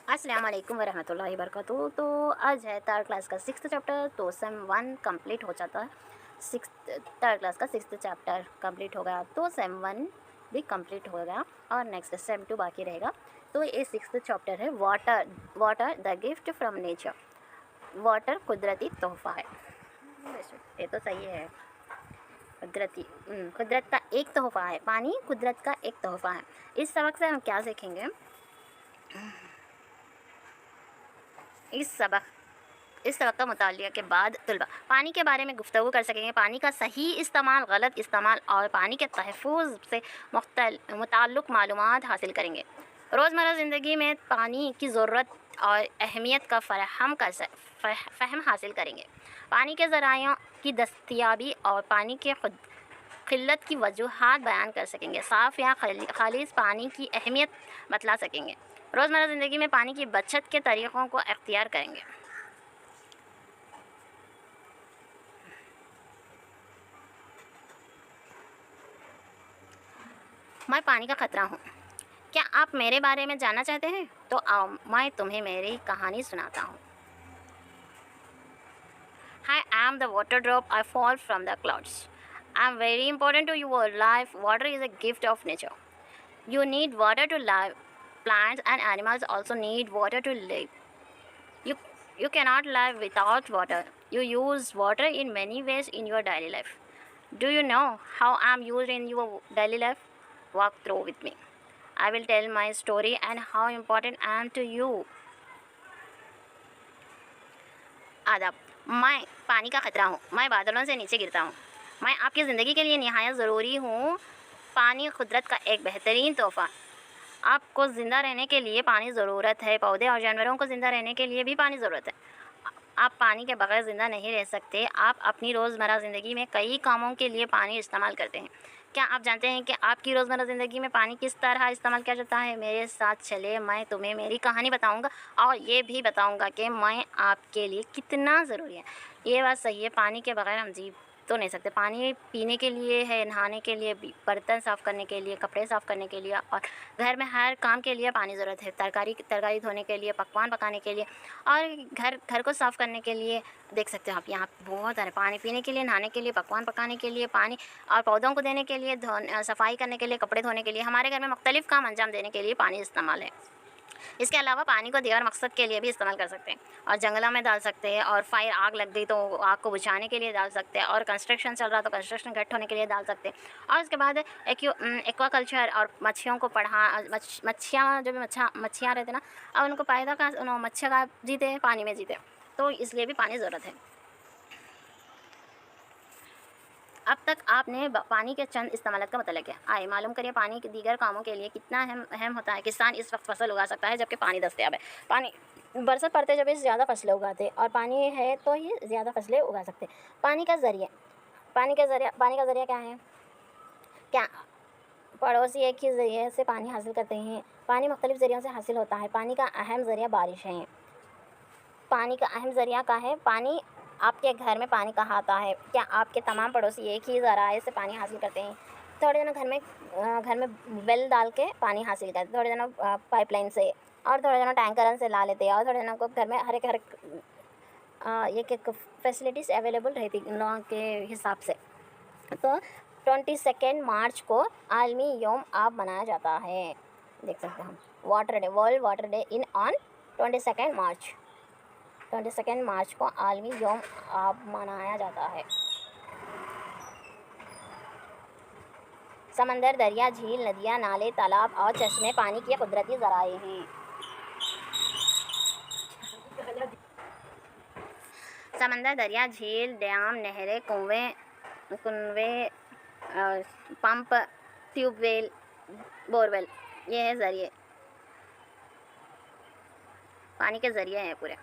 अस्सलाम वालेकुम वरहमतुल्लाहि वबरकातुहू। तो आज है थर्ड क्लास का सिक्स्थ चैप्टर। तो सेम 1 कंप्लीट हो जाता है। थर्ड क्लास का सिक्स्थ चैप्टर कंप्लीट हो गया तो सेम 1 भी कंप्लीट हो गया और नेक्स्ट सेम 2 बाकी रहेगा। तो ये सिक्स्थ चैप्टर है water. Water the gift from nature. Water कुदरती तोहफा है। ये तो सही है। कुदरत का एक तोहफा है। पानी कुदरत का एक तोहफा है। इस सबक से हम क्या सीखेंगे? इस सबक का मुतालिया के बाद तलबा पानी के बारे में गुफ्तगू कर सकेंगे। पानी का सही इस्तेमाल, गलत इस्तेमाल और पानी के तहफ़्फ़ुज़ से मुताल्लिक़ मालूमात हासिल करेंगे। रोज़मर्रा ज़िंदगी में पानी की ज़रूरत और अहमियत का फ़हम हासिल करेंगे। पानी के ज़राइयों की दस्तयाबी और पानी के क़िल्लत की वजूहात बयान कर सकेंगे। साफ़ या खालिस पानी की अहमियत बतला सकेंगे। रोज़मर्रा ज़िंदगी में पानी की बचत के तरीक़ों को इख्तियार करेंगे। मैं पानी का ख़तरा हूँ। क्या आप मेरे बारे में जानना चाहते हैं? तो आओ मैं तुम्हें मेरी कहानी सुनाता हूँ। I am the water drop I fall from the clouds. I am very important to your life. Water is a gift of nature. You need water to live. Plants and animals also need water to live. You, you cannot live without water. You use water in many ways in your daily life. Do you know how I am used in your daily life? Walk through with me. I will tell my story and how important I am to you. आदाब। मैं पानी का ख़तरा हूँ। मैं बादलों से नीचे गिरता हूँ। मैं आपकी ज़िंदगी के लिए निहायत ज़रूरी हूँ। पानी कुदरत का एक बेहतरीन तोहफ़ा। आपको ज़िंदा रहने के लिए पानी ज़रूरत है। पौधे और जानवरों को ज़िंदा रहने के लिए भी पानी ज़रूरत है। आप पानी के बगैर ज़िंदा नहीं रह सकते। आप अपनी रोज़मर्रा ज़िंदगी में कई कामों के लिए पानी इस्तेमाल करते हैं। क्या आप जानते हैं कि आपकी रोज़मर्रा ज़िंदगी में पानी किस तरह इस्तेमाल किया जाता है? मेरे साथ चले, मैं तुम्हें मेरी कहानी बताऊंगा और ये भी बताऊंगा कि मैं आपके लिए कितना ज़रूरी है। ये बात सही है, पानी के बगैर हम जी तो नहीं सकते। पानी पीने के लिए है, नहाने के लिए, बर्तन साफ़ करने के लिए, कपड़े साफ़ करने के लिए और घर में हर काम के लिए पानी ज़रूरत है। तरकारी धोने के लिए, पकवान पकाने के लिए और घर को साफ़ करने के लिए। देख सकते हो आप यहाँ बहुत सारे पानी पीने के लिए, नहाने के लिए, पकवान पकाने के लिए पानी और पौधों को देने के लिए, सफाई करने के लिए, कपड़े धोने के लिए, हमारे घर में मुख्तलिफ़ काम अंजाम देने के लिए पानी इस्तेमाल है। इसके अलावा पानी को दीगर मकसद के लिए भी इस्तेमाल कर सकते हैं और जंगलों में डाल सकते हैं और फायर आग लग गई तो आग को बुझाने के लिए डाल सकते हैं और कंस्ट्रक्शन चल रहा तो कंस्ट्रक्शन घट होने के लिए डाल सकते हैं। और उसके बाद एक्वाकल्चर और मच्छियों को मच्छियाँ जो भी मच्छियाँ रहते ना, और उनको पैदा का मच्छियाँ का जीते हैं, पानी में जीते, तो इसलिए भी पानी ज़रूरत है। अब तक आपने पानी के चंद इस्तेमालात का मतलब क्या आए मालूम करिए। पानी के दीगर कामों के लिए कितना अहम होता है। किसान इस वक्त फसल उगा सकता है जबकि पानी दस्तयाब है। पानी बरसात पड़ते जब ये ज़्यादा फसलें उगाते और पानी है तो ये ज़्यादा फसलें उगा सकते। पानी का ज़रिया क्या है? क्या पड़ोसी एक ही ज़रिए से पानी हासिल करते हैं? पानी मुख्तलिफ़ ज़रियों से हासिल होता है। पानी का अहम ज़रिया बारिश है। पानी का अहम ज़रिया क्या है? पानी आपके घर में पानी कहाँ आता है? क्या आपके तमाम पड़ोसी एक ही ज़राए से पानी हासिल करते हैं? थोड़े जन घर में वेल डाल के पानी हासिल करते, थोड़े जन पाइपलाइन से और थोड़े जन टैंकर से ला लेते हैं और थोड़े जन को घर में हर एक फैसिलिटीज़ अवेलेबल रहती लोगों के हिसाब से। तो 22 मार्च को आलमी यौम आब मनाया जाता है। देख सकते हैं हम water day, world water day in on 22 मार्च को आलमी यौम आब मनाया जाता है। समंदर, दरिया, झील, नदियाँ, नाले, तालाब और चश्मे पानी के कुदरती ज़राए हैं। समंदर, दरिया, झील, डैम, नहरें, कुएं, पंप, ट्यूबवेल, बोरवेल, ये है ज़रिए, पानी के ज़रिए हैं पूरे।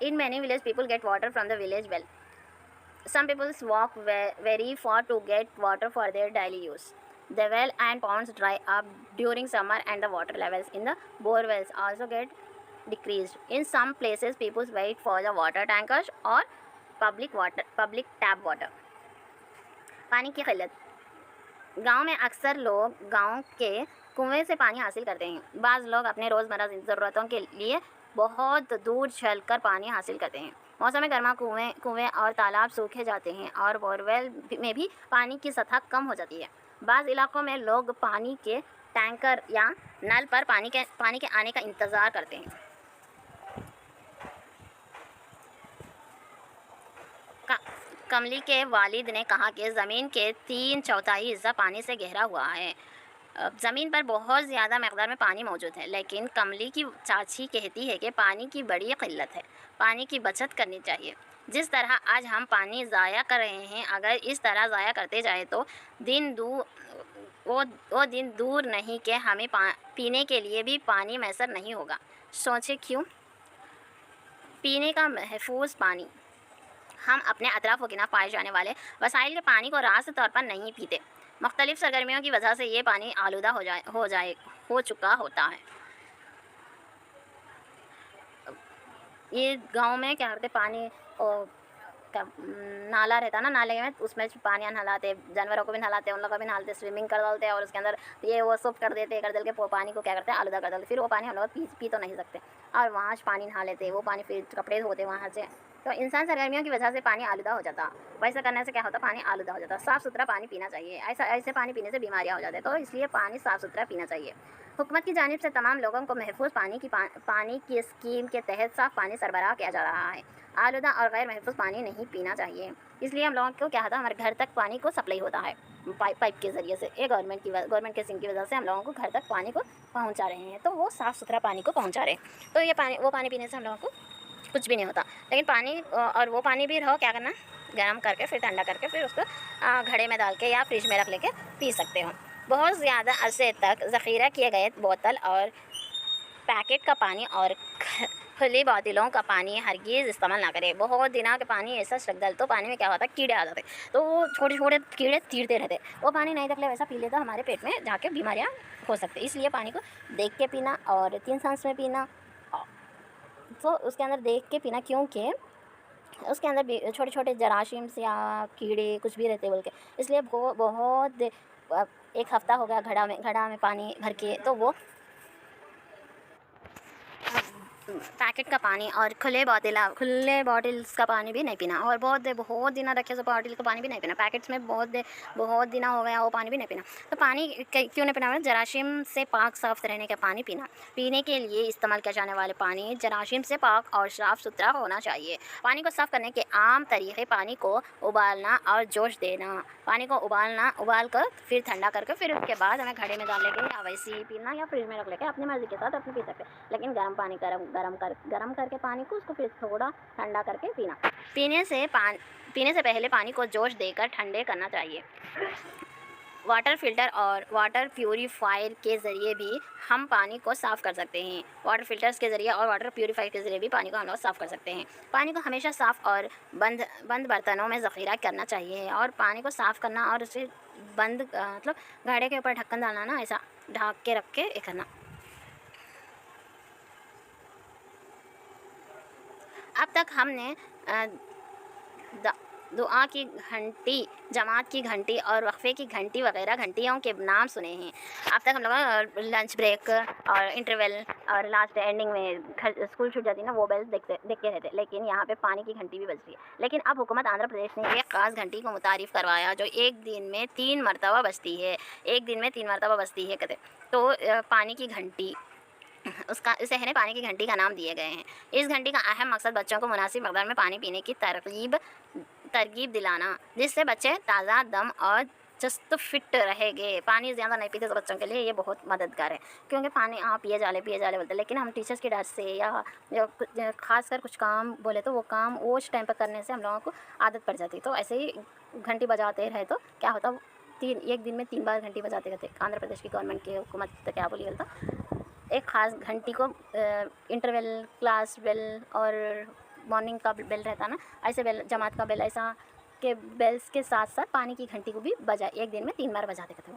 In many villages, people get water from the village well. Some people walk very far to get water for their daily use. The well and ponds dry up during summer and the water levels in the bore wells also get decreased. In some places, people wait for the water tankers or public tap water. पानी की क़िल्लत। गांव में अक्सर लोग गांव के कुएं से पानी हासिल करते हैं। बाज़ लोग अपने रोज़मर्रा ज़रूरतों के लिए बहुत दूर चलकर पानी हासिल करते हैं। मौसम गर्मा कुएं और तालाब सूखे जाते हैं और बोरवेल में भी पानी की सतह कम हो जाती है। बाज़ इलाकों में लोग पानी के टैंकर या नल पर पानी के आने का इंतज़ार करते हैं। कमली के वालिद ने कहा कि ज़मीन के 3/4 हिस्सा पानी से घिरा हुआ है। ज़मीन पर बहुत ज़्यादा मकदार में पानी मौजूद है, लेकिन कमली की चाची कहती है कि पानी की बड़ी क़िल्लत है। पानी की बचत करनी चाहिए। जिस तरह आज हम पानी ज़ाया कर रहे हैं, अगर इस तरह ज़ाया करते जाए तो वो दिन दूर नहीं कि हमें पीने के लिए भी पानी मैसर नहीं होगा। सोचें क्यों? पीने का महफूज पानी। हम अपने अतराफ़ वगिना पाए जाने वाले वसाइल के पानी को रास्त तौर पर नहीं पीते। मुख्तलिफ़ सरगर्मियों की वजह से ये पानी आलूदा हो चुका होता है। ये गांव में क्या करते, पानी नाला रहता ना, नाले में उसमें पानी नहलाते, जानवरों को भी नहलाते, उन लोग को भी नहलाते, स्विमिंग कर डालते और उसके अंदर ये वो सब कर देते, कर दल के पानी को क्या करते हैं, आलूदा कर डालते। फिर वो पानी हम लोग पी तो नहीं सकते और वहाँ से पानी नहा लेते, वो पानी फिर कपड़े धोते वहाँ से। तो इंसान सरगर्मियों की वजह से पानी आलूदा हो जाता। वैसा करने से क्या होता, पानी आलूदा हो जाता। साफ़ सुथरा पानी पीना चाहिए। ऐसे पानी पीने से बीमारियाँ हो जाती हैं, तो इसलिए पानी साफ़ सुथरा पीना चाहिए। हुकूमत की जानिब से तमाम लोगों को महफूज पानी की स्कीम के तहत साफ़ पानी सरबराह किया जा रहा है। आलूदा और गैर महफूज पानी नहीं पीना चाहिए। इसलिए हम लोगों को क्या होता है, हमारे घर तक पानी को सप्लाई होता है पाइप के ज़रिए से। ये गवर्नमेंट के स्कीम की वजह से हम लोगों को घर तक पानी को पहुँचा रहे हैं, तो वो साफ़ सुथरा पानी को पहुँचा रहे हैं। तो ये वो पानी पीने से हम लोगों को कुछ भी नहीं होता। लेकिन पानी और वो पानी भी रहो क्या करना, गर्म करके फिर ठंडा करके फिर उसको घड़े में डाल के या फ्रिज में रख लेके पी सकते हो। बहुत ज़्यादा अरसे तक ज़ख़ीरा किए गए बोतल और पैकेट का पानी और खुली बोतलों का पानी हरगिज़ इस्तेमाल ना करें। बहुत दिनों के पानी ऐसा रख डाल तो पानी में क्या होता है, कीड़े आ जाते, तो वो छोटे छोटे कीड़े तीरते रहते। वो पानी नहीं रख ले वैसा पी ले तो हमारे पेट में जाके बीमारियाँ हो सकती। इसलिए पानी को देख के पीना और 3 सांस में पीना, तो उसके अंदर देख के पीना, क्योंकि उसके अंदर भी छोटे छोटे जराशीम्स या कीड़े कुछ भी रहते बोल के। इसलिए बहुत एक हफ़्ता हो गया घड़ा में पानी भर के, तो वो पैकेट का पानी और खुले बॉटल्स का पानी भी नहीं पीना। और बहुत दिन रखे तो बॉटल का पानी भी नहीं पीना। पैकेट्स में बहुत दिन हो गया वो पानी भी नहीं पीना। तो पानी क्यों नहीं पीना? जराशीम से पाक साफ़ रहने का पानी पीना। पीने के लिए इस्तेमाल किया जाने वाले पानी जराशीम से पाक और साफ़ सुथरा होना चाहिए। पानी को साफ़ करने के आम तरीक़े: पानी को उबालना और जोश देना। पानी को उबाल कर फिर ठंडा करके फिर उसके बाद हमें घड़े में डाल लेके या वैसे ही पीना या फ्रिज में रख लेके अपनी मर्ज़ी के साथ अपने पी सकते। लेकिन गर्म पानी गरम करके पानी को उसको फिर थोड़ा ठंडा करके पीना। पीने से पहले पानी को जोश देकर ठंडे करना चाहिए। वाटर फ़िल्टर और वाटर प्यूरीफायर के ज़रिए भी हम पानी को साफ़ कर सकते हैं। वाटर फ़िल्टर्स के ज़रिए और वाटर प्यूरीफायर के ज़रिए भी पानी को हम लोग साफ़ कर सकते हैं। पानी को हमेशा साफ़ और बंद बर्तनों में ज़ख़ीरा करना चाहिए। और पानी को साफ़ करना और उसे बंद मतलब घड़े के ऊपर ढक्कन डालना ना, ऐसा ढक के रख के करना। अब तक हमने दुआ की घंटी, जमात की घंटी और वक्फ़े की घंटी वगैरह घंटियों के नाम सुने हैं। अब तक हम लोग लंच ब्रेक और इंटरवल और लास्ट एंडिंग में स्कूल छूट जाती है ना, वो बेल देखते रहते। लेकिन यहाँ पे पानी की घंटी भी बजती है। लेकिन अब हुकूमत आंध्र प्रदेश ने एक ख़ास घंटी को मुतारिफ़ करवाया जो एक दिन में 3 मरतबा बजती है। कहते तो पानी की घंटी, उसे है पानी की घंटी का नाम दिए गए हैं। इस घंटी का अहम मकसद बच्चों को मुनासिब मकदार में पानी पीने की तरगीब दिलाना, जिससे बच्चे ताज़ा दम और चुस्त फिट रहेंगे। पानी ज़्यादा नहीं पीते तो बच्चों के लिए ये बहुत मददगार है, क्योंकि पानी आप पिए जाले बोलते। लेकिन हम टीचर्स की डर से या ख़ास कर कुछ काम बोले तो वो काम उस टाइम पर करने से हम लोगों को आदत पड़ जाती। तो ऐसे ही घंटी बजाते रहे तो क्या होता, एक दिन में 3 बार घंटी बजाते रहते। आंध्र प्रदेश की गवर्नमेंट की हुकूमत तो क्या बोली गलता, एक ख़ास घंटी को इंटरवल, क्लास बेल और मॉर्निंग का बेल रहता ना, ऐसे बेल, जमात का बेल, ऐसा के बेल्स के साथ साथ पानी की घंटी को भी एक दिन में 3 बार बजाते थे।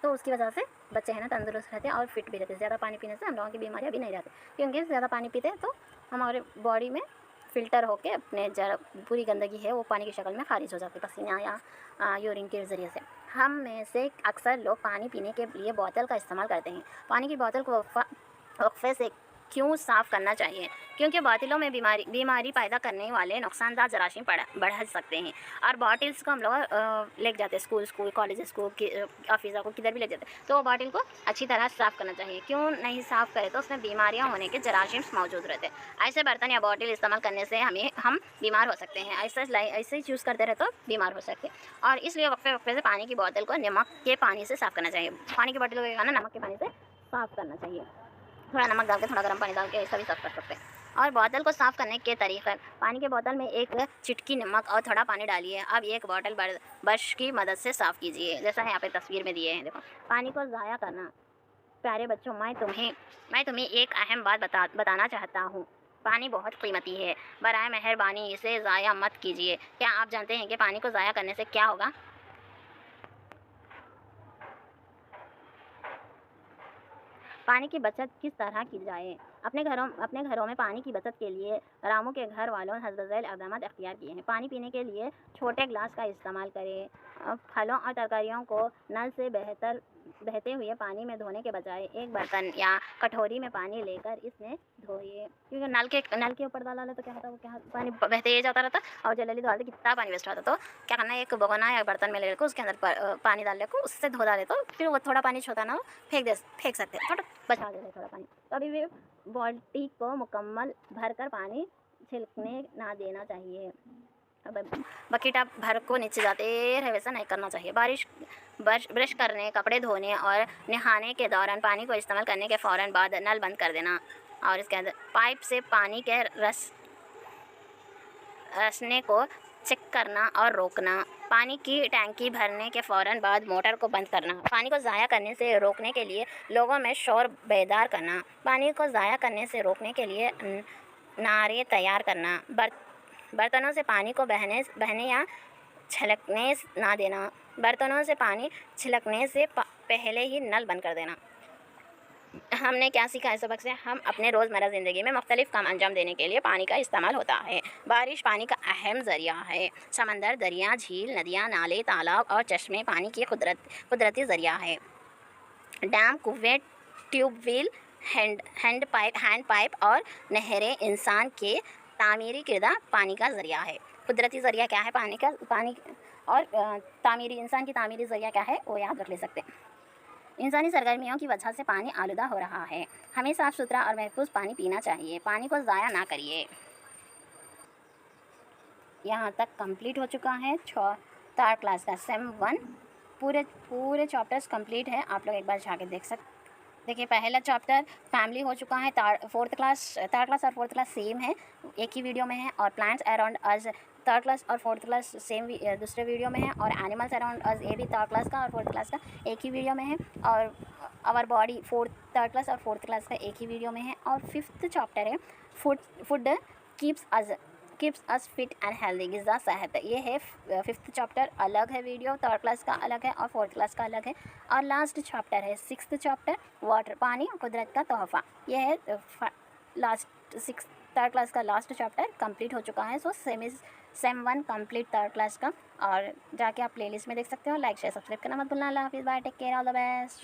तो उसकी वजह से बच्चे हैं ना तंदुरुस्त रहते हैं और फिट भी रहते हैं। ज़्यादा पानी पीने से हम लोगों की बीमारियाँ भी नहीं रहती, क्योंकि ज़्यादा पानी पीते हैं तो हमारे बॉडी में फ़िल्टर होके अपने जरा पूरी गंदगी है वो पानी की शक्ल में खारिज हो जाती है पसीना या यूरिन के ज़रिए से। हम में से अक्सर लोग पानी पीने के लिए बोतल का इस्तेमाल करते हैं। पानी की बोतल को वक्फे से क्यों साफ़ करना चाहिए? क्योंकि बोतलों में बीमारी पैदा करने वाले नुकसानदार जरासीम बढ़ सकते हैं और बॉटल्स को हम लोग लेके जाते हैं स्कूल कॉलेज ऑफिस को किधर भी ले जाते हैं तो वो बॉटल को अच्छी तरह साफ़ करना चाहिए। क्यों नहीं साफ़ करें तो उसमें बीमारियां होने के जरासीम मौजूद रहते हैं। ऐसे बर्तन या बॉटल इस्तेमाल करने से हम बीमार हो सकते हैं। ऐसे ही चूज़ करते रहे तो बीमार हो सकते हैं और इसलिए वक्फे से पानी की बोतल को नमक के पानी से साफ़ करना चाहिए। पानी की बोतल को नमक के पानी से साफ़ करना चाहिए। थोड़ा नमक डाल के थोड़ा गर्म पानी डाल के ऐसा भी साफ़ कर सकते हैं। और बोतल को साफ़ करने के तरीक़े, पानी के बोतल में एक चिटकी नमक और थोड़ा पानी डालिए। अब एक बोतल ब्रश की मदद से साफ़ कीजिए, जैसा यहाँ पे तस्वीर में दिए हैं। देखो, पानी को ज़ाया करना। प्यारे बच्चों, मैं तुम्हें एक अहम बात बताना चाहता हूँ। पानी बहुत कीमती है, बराए मेहरबानी इसे ज़ाया मत कीजिए। क्या आप जानते हैं कि पानी को ज़ाया करने से क्या होगा? पानी की बचत किस तरह की जाए? अपने घरों में पानी की बचत के लिए रामू के घर वालों हज़रत इक़दाम अख्तियार किए हैं। पानी पीने के लिए छोटे गिलास का इस्तेमाल करें। फलों और तरकारियों को नल से बहते हुए पानी में धोने के बजाय एक बर्तन या कटोरी में पानी लेकर इसमें धोइए। क्योंकि नल के ऊपर डाला तो क्या होता है, वो पानी बहते ही जाता रहता और जल्दी डालते कितना पानी वेस्ट होता। तो क्या करना है, एक भगोना या बर्तन में लेकर उसके अंदर पानी डाल लेकर उससे धो डाले तो फिर वो थोड़ा पानी छोटा ना फेंक सकते हैं, थोड़ा बचा देते थोड़ा पानी। तो अभी भी बाल्टी को मुकम्मल भरकर पानी छिलकने ना देना चाहिए। अब बकेट आप भर को नीचे जाते रहे, वैसा नहीं करना चाहिए। ब्रश करने, कपड़े धोने और नहाने के दौरान पानी को इस्तेमाल करने के फ़ौरन बाद नल बंद कर देना और इसके अंदर पाइप से पानी के रसने को चेक करना और रोकना। पानी की टैंकी भरने के फ़ौरन बाद मोटर को बंद करना। पानी को ज़ाया करने से रोकने के लिए लोगों में शोर बेदार करना। पानी को ज़ाया करने से रोकने के लिए नारे तैयार करना। बर्तनों से पानी को बहने या छलकने ना देना। बर्तनों से पानी छिलकने से पहले ही नल बंद कर देना। हमने क्या सीखा है सबक से? हम अपने रोज़मर्रा ज़िंदगी में मुख्तलिफ़ काम अंजाम देने के लिए पानी का इस्तेमाल होता है। बारिश पानी का अहम ज़रिया है। समंदर, दरिया, झील, नदियाँ, नाले, तालाब और चश्मे पानी की कुदरती ज़रिया है। डैम, कुएँ, ट्यूबवेल, हैंड पाइप और नहरें इंसान के तामीरी किरदार पानी का ज़रिया है। कुदरती ज़रिया क्या है पानी और तामीरी इंसान की तामीरी ज़रिया क्या है वो याद रख ले सकते हैं। इंसानी सरगर्मियों की वजह से पानी आलूदा हो रहा है। हमें साफ़ सुथरा और महफूज पानी पीना चाहिए। पानी को ज़ाया ना करिए। यहाँ तक कंप्लीट हो चुका है 3rd क्लास का सेम 1 पूरे चैप्टर्स कंप्लीट है। आप लोग एक बार जाके देखिए पहला चैप्टर फैमिली हो चुका है। 3rd क्लास और 4th क्लास सेम है, एक ही वीडियो में है। और plants around us 3rd class और 4th क्लास सेम दूसरे वीडियो में है। और एनिमल्स अराउंड अस ये भी 3rd क्लास का और 4th क्लास का एक ही वीडियो में है। और आवर बॉडी 3rd क्लास और 4th क्लास का एक ही वीडियो में है। और 5th चैप्टर है food keeps us fit and healthy, ग़िज़ा सेहत। ये है 5th चैप्टर, अलग है वीडियो, 3rd क्लास का अलग है और 4th क्लास का अलग है। और लास्ट चैप्टर है 6th चैप्टर वाटर, पानी कुदरत का तोहफ़ा। ये है लास्ट 3rd क्लास का लास्ट चैप्टर कंप्लीट हो चुका है। So same 1 complete 3rd class का। और जाके आप प्लेलिस्ट में देख सकते हो। लाइक शेयर सब्सक्राइब करना मत भूलना। अल्लाह हाफ़िज़, bye, take care, all the best.